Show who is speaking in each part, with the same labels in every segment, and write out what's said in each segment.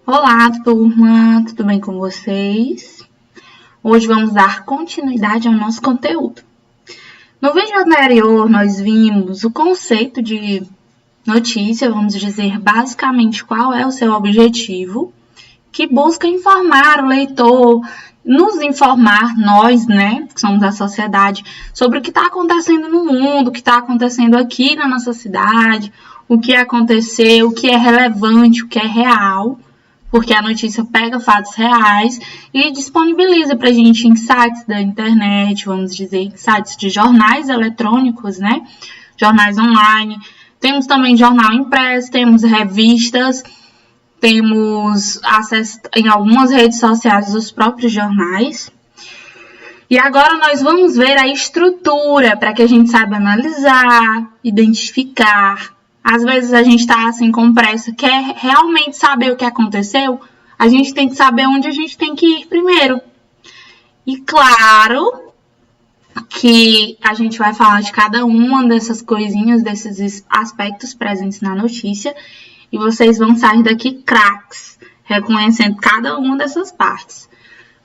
Speaker 1: Olá, turma! Tudo bem com vocês? Hoje vamos dar continuidade ao nosso conteúdo. No vídeo anterior, nós vimos o conceito de notícia, vamos dizer basicamente qual é o seu objetivo, que busca informar o leitor, nos informar, nós, né, que somos a sociedade, sobre o que está acontecendo no mundo, o que está acontecendo aqui na nossa cidade, o que aconteceu, o que é relevante, o que é real, porque a notícia pega fatos reais e disponibiliza para a gente em sites da internet, vamos dizer, sites de jornais eletrônicos, né, jornais online. Temos também jornal impresso, temos revistas, temos acesso em algumas redes sociais dos próprios jornais. E agora nós vamos ver a estrutura para que a gente saiba analisar, identificar. Às vezes a gente está assim com pressa, quer realmente saber o que aconteceu, a gente tem que saber onde a gente tem que ir primeiro. E claro que a gente vai falar de cada uma dessas coisinhas, desses aspectos presentes na notícia, e vocês vão sair daqui craques, reconhecendo cada uma dessas partes.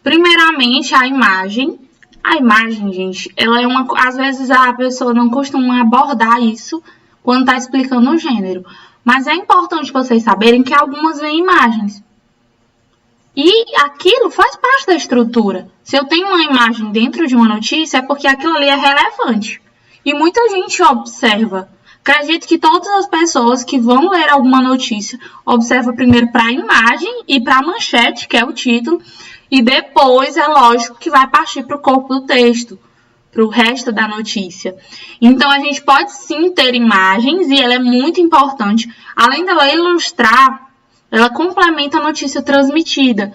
Speaker 1: Primeiramente, a imagem. A imagem, gente, ela é uma... Às vezes a pessoa não costuma abordar isso quando está explicando o gênero. Mas é importante vocês saberem que algumas vêm imagens. E aquilo faz parte da estrutura. Se eu tenho uma imagem dentro de uma notícia, é porque aquilo ali é relevante. E muita gente observa. Acredito que todas as pessoas que vão ler alguma notícia observam primeiro para a imagem e para a manchete, que é o título, e depois é lógico que vai partir para o corpo do texto, para o resto da notícia. Então a gente pode sim ter imagens e ela é muito importante. Além dela ilustrar, ela complementa a notícia transmitida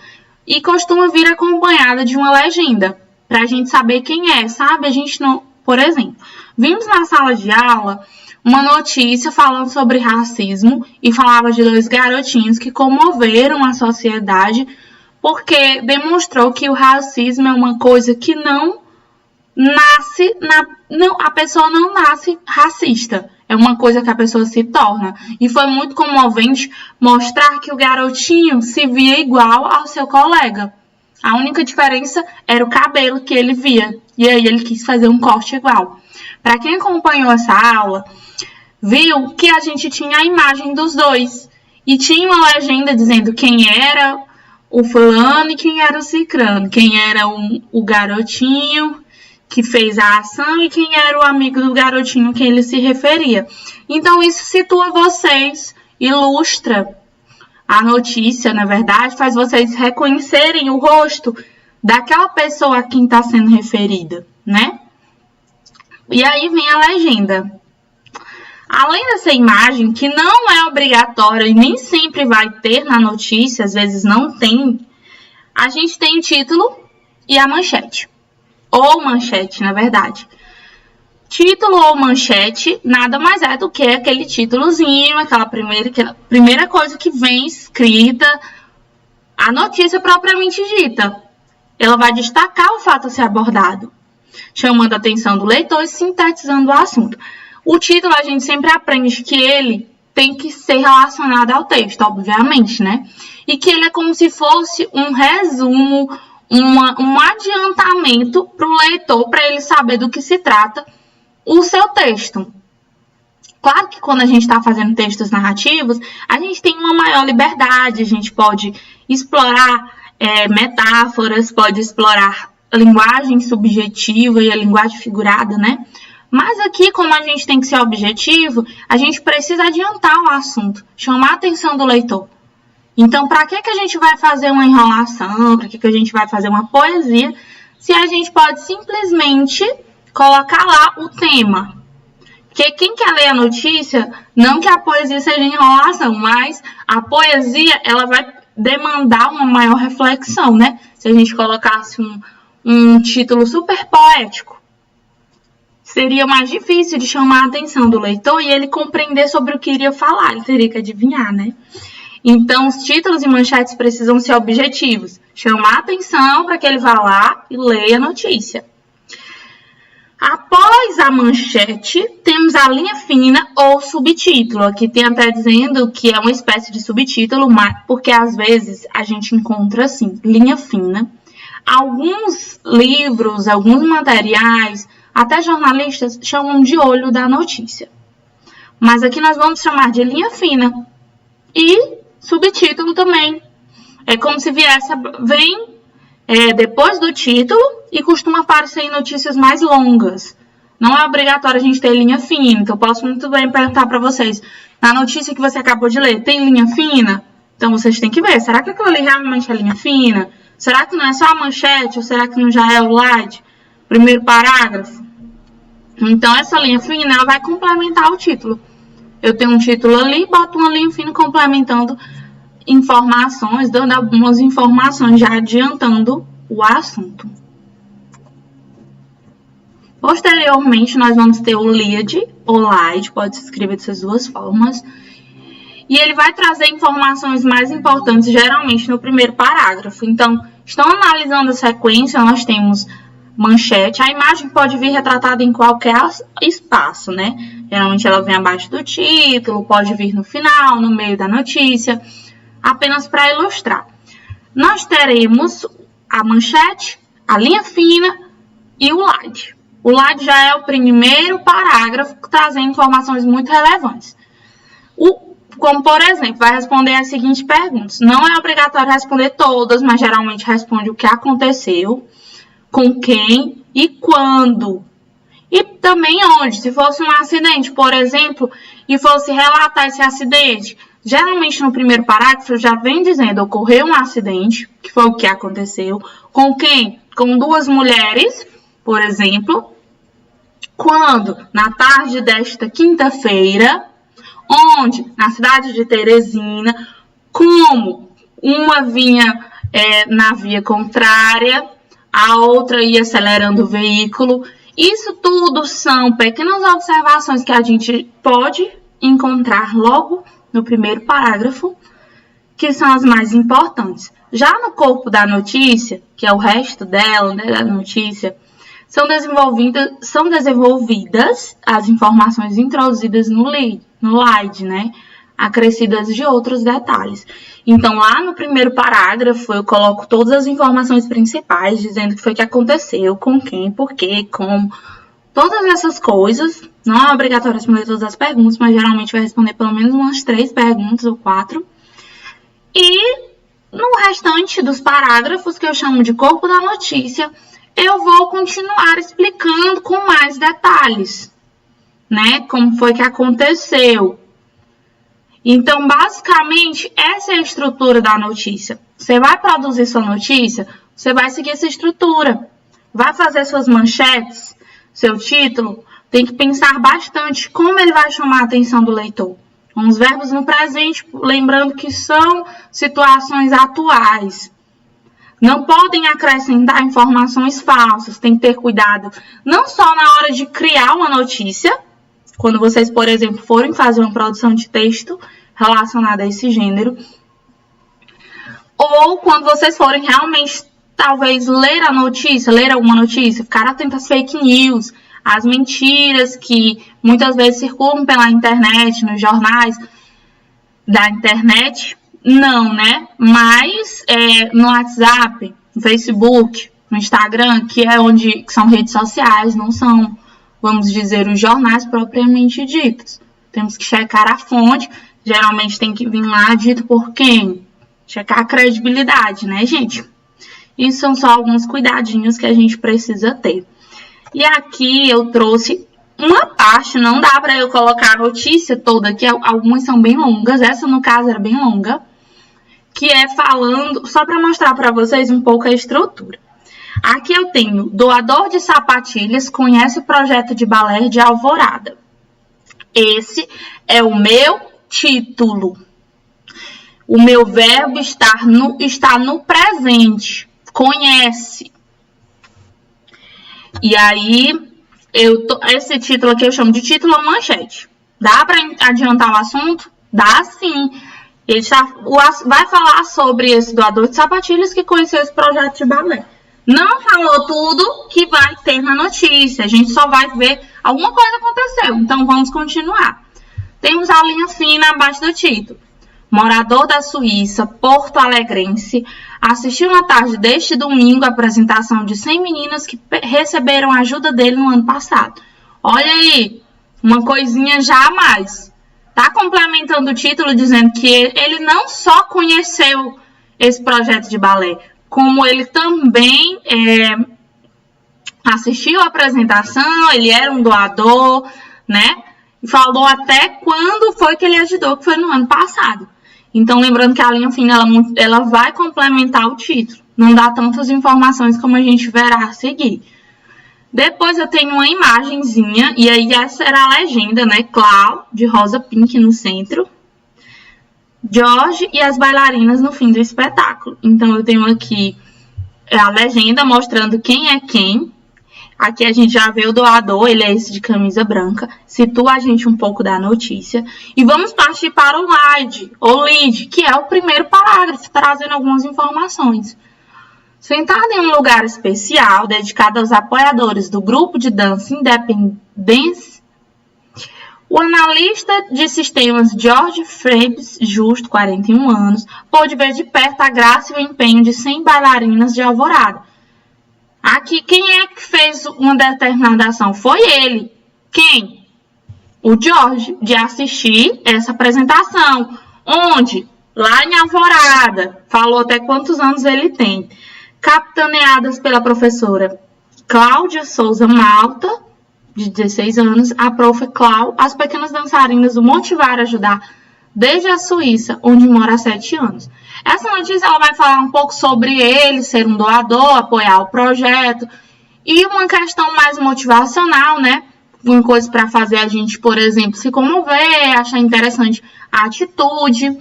Speaker 1: e costuma vir acompanhada de uma legenda, para a gente saber quem é, sabe? A gente não... Por exemplo, vimos na sala de aula uma notícia falando sobre racismo e falava de dois garotinhos que comoveram a sociedade porque demonstrou que o racismo é uma coisa que não nasce, a pessoa não nasce racista, é uma coisa que a pessoa se torna. E foi muito comovente mostrar que o garotinho se via igual ao seu colega. A única diferença era o cabelo que ele via, e aí ele quis fazer um corte igual. Para quem acompanhou essa aula, viu que a gente tinha a imagem dos dois. E tinha uma legenda dizendo quem era o fulano e quem era o cicrano. Quem era o garotinho que fez a ação e quem era o amigo do garotinho que ele se referia. Então isso situa vocês, ilustra a notícia, na verdade, faz vocês reconhecerem o rosto daquela pessoa a quem está sendo referida, né? E aí vem a legenda. Além dessa imagem, que não é obrigatória e nem sempre vai ter na notícia, às vezes não tem, a gente tem o título e a manchete. Ou manchete, na verdade. Título ou manchete nada mais é do que aquele títulozinho, aquela primeira coisa que vem escrita, a notícia propriamente dita. Ela vai destacar o fato a ser abordado, chamando a atenção do leitor e sintetizando o assunto. O título a gente sempre aprende que ele tem que ser relacionado ao texto, obviamente, né? E que ele é como se fosse um resumo, um adiantamento para o leitor, para ele saber do que se trata o seu texto. Claro que quando a gente está fazendo textos narrativos, a gente tem uma maior liberdade, a gente pode explorar metáforas, pode explorar a linguagem subjetiva e a linguagem figurada, né? Mas aqui, como a gente tem que ser objetivo, a gente precisa adiantar o assunto, chamar a atenção do leitor. Então, para que a gente vai fazer uma enrolação, para que a gente vai fazer uma poesia, se a gente pode simplesmente colocar lá o tema? Porque quem quer ler a notícia, não que a poesia seja enrolação, mas a poesia ela vai demandar uma maior reflexão, né? Se a gente colocasse um título super poético, seria mais difícil de chamar a atenção do leitor e ele compreender sobre o que iria falar, ele teria que adivinhar, né? Então, os títulos e manchetes precisam ser objetivos, chamar a atenção para que ele vá lá e leia a notícia. Após a manchete, temos a linha fina ou subtítulo. Aqui tem até dizendo que é uma espécie de subtítulo, porque às vezes a gente encontra assim, linha fina. Alguns livros, alguns materiais, até jornalistas chamam de olho da notícia. Mas aqui nós vamos chamar de linha fina. E subtítulo também. É como se vem depois do título e costuma aparecer em notícias mais longas. Não é obrigatório a gente ter linha fina. Então, eu posso muito bem perguntar para vocês. Na notícia que você acabou de ler, tem linha fina? Então, vocês têm que ver. Será que aquilo ali realmente é linha fina? Será que não é só a manchete? Ou será que não já é o slide? Primeiro parágrafo? Então, essa linha fina, ela vai complementar o título. Eu tenho um título ali, boto uma linha fina complementando informações, dando algumas informações, já adiantando o assunto. Posteriormente, nós vamos ter o lead ou slide, pode se escrever dessas duas formas. E ele vai trazer informações mais importantes, geralmente no primeiro parágrafo. Então, estão analisando a sequência, nós temos manchete. A imagem pode vir retratada em qualquer espaço, né? Geralmente ela vem abaixo do título, pode vir no final, no meio da notícia, apenas para ilustrar. Nós teremos a manchete, a linha fina e o slide. O slide já é o primeiro parágrafo, trazendo informações muito relevantes. Como, por exemplo, vai responder as seguintes perguntas. Não é obrigatório responder todas, mas geralmente responde o que aconteceu, com quem e quando. E também onde. Se fosse um acidente, por exemplo, e fosse relatar esse acidente. Geralmente, no primeiro parágrafo, já vem dizendo ocorreu um acidente, que foi o que aconteceu. Com quem? Com duas mulheres, por exemplo. Quando? Na tarde desta quinta-feira. Onde? Na cidade de Teresina. Como? Uma vinha na via contrária, a outra ia acelerando o veículo. Isso tudo são pequenas observações que a gente pode encontrar logo no primeiro parágrafo, que são as mais importantes. Já no corpo da notícia, que é o resto dela, né, da notícia, são desenvolvidas as informações introduzidas no slide, né? Acrescidas de outros detalhes. Então, lá no primeiro parágrafo, eu coloco todas as informações principais, dizendo o que foi que aconteceu, com quem, por quê, como, todas essas coisas. Não é obrigatório responder todas as perguntas, mas geralmente vai responder pelo menos umas 3 perguntas ou 4. E no restante dos parágrafos, que eu chamo de corpo da notícia, eu vou continuar explicando com mais detalhes, né? Como foi que aconteceu. Então, basicamente, essa é a estrutura da notícia. Você vai produzir sua notícia, você vai seguir essa estrutura. Vai fazer suas manchetes, seu título, tem que pensar bastante como ele vai chamar a atenção do leitor. Com os verbos no presente, lembrando que são situações atuais. Não podem acrescentar informações falsas, tem que ter cuidado não só na hora de criar uma notícia, quando vocês, por exemplo, forem fazer uma produção de texto relacionada a esse gênero, ou quando vocês forem realmente, talvez, ler alguma notícia, ficar atento às fake news, às mentiras que muitas vezes circulam pela internet, nos jornais da internet. Não, né? Mas no WhatsApp, no Facebook, no Instagram, que são redes sociais, não são, vamos dizer, os jornais propriamente ditos. Temos que checar a fonte, geralmente tem que vir lá dito por quem? Checar a credibilidade, né, gente? Isso são só alguns cuidadinhos que a gente precisa ter. E aqui eu trouxe uma parte, não dá para eu colocar a notícia toda, que algumas são bem longas, essa no caso era bem longa, que é falando, só para mostrar para vocês um pouco a estrutura. Aqui eu tenho, doador de sapatilhas conhece o projeto de balé de Alvorada. Esse é o meu título. O meu verbo está no presente, conhece. E aí, esse título aqui eu chamo de título ou manchete. Dá para adiantar o assunto? Dá sim. Ele vai falar sobre esse doador de sapatilhas que conheceu esse projeto de balé. Não falou tudo que vai ter na notícia. A gente só vai ver alguma coisa aconteceu. Então, vamos continuar. Temos a linha fina abaixo do título. Morador da Suíça, Porto Alegrense, assistiu na tarde deste domingo a apresentação de 100 meninas que receberam a ajuda dele no ano passado. Olha aí, uma coisinha já a mais. Tá complementando o título dizendo que ele não só conheceu esse projeto de balé, como ele também assistiu a apresentação, ele era um doador, né? E falou até quando foi que ele ajudou, que foi no ano passado. Então, lembrando que a linha fina, ela vai complementar o título. Não dá tantas informações como a gente verá a seguir. Depois eu tenho uma imagenzinha, e aí essa era a legenda, né? Clau, de rosa pink no centro. George e as bailarinas no fim do espetáculo. Então, eu tenho aqui a legenda mostrando quem é quem. Aqui a gente já vê o doador, ele é esse de camisa branca. Situa a gente um pouco da notícia. E vamos partir para o lead, que é o primeiro parágrafo, trazendo algumas informações. Sentado em um lugar especial, dedicado aos apoiadores do grupo de dança Independence, o analista de sistemas George Frebes Justo, 41 anos, pôde ver de perto a graça e o empenho de 100 bailarinas de Alvorada. Aqui, quem é que fez uma determinada ação? Foi ele. Quem? O George, de assistir essa apresentação. Onde? Lá em Alvorada. Falou até quantos anos ele tem. Capitaneadas pela professora Cláudia Souza Malta, de 16 anos, a prof. Clau, as pequenas dançarinas o motivaram a ajudar desde a Suíça, onde mora há 7 anos. Essa notícia ela vai falar um pouco sobre ele ser um doador, apoiar o projeto e uma questão mais motivacional, né? Uma coisa para fazer a gente, por exemplo, se comover, achar interessante a atitude.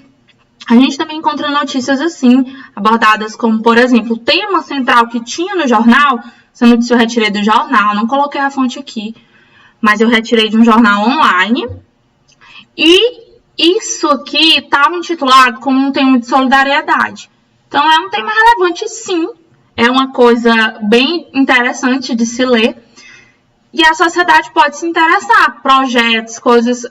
Speaker 1: A gente também encontra notícias assim, abordadas como, por exemplo, o tema central que tinha no jornal. Essa notícia eu retirei do jornal, não coloquei a fonte aqui, mas eu retirei de um jornal online. E isso aqui estava intitulado como um tema de solidariedade. Então, é um tema relevante, sim. É uma coisa bem interessante de se ler. E a sociedade pode se interessar. Projetos, coisas...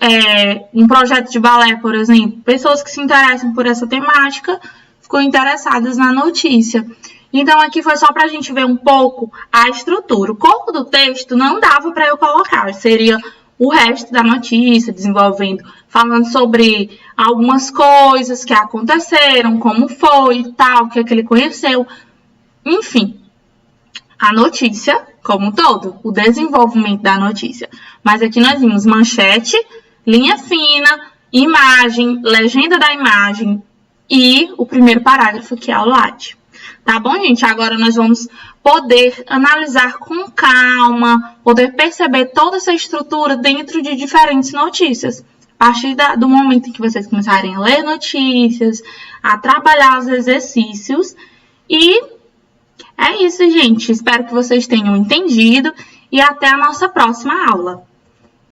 Speaker 1: um projeto de balé, por exemplo. Pessoas que se interessam por essa temática ficam interessadas na notícia. Então, aqui foi só para a gente ver um pouco a estrutura. O corpo do texto não dava para eu colocar. Seria o resto da notícia, falando sobre algumas coisas que aconteceram, como foi e tal, o que é que ele conheceu. Enfim, a notícia como um todo, o desenvolvimento da notícia. Mas aqui nós vimos manchete, linha fina, imagem, legenda da imagem e o primeiro parágrafo, que é o LAD. Tá bom, gente? Agora nós vamos poder analisar com calma, poder perceber toda essa estrutura dentro de diferentes notícias. A partir do momento em que vocês começarem a ler notícias, a trabalhar os exercícios. E é isso, gente. Espero que vocês tenham entendido e até a nossa próxima aula.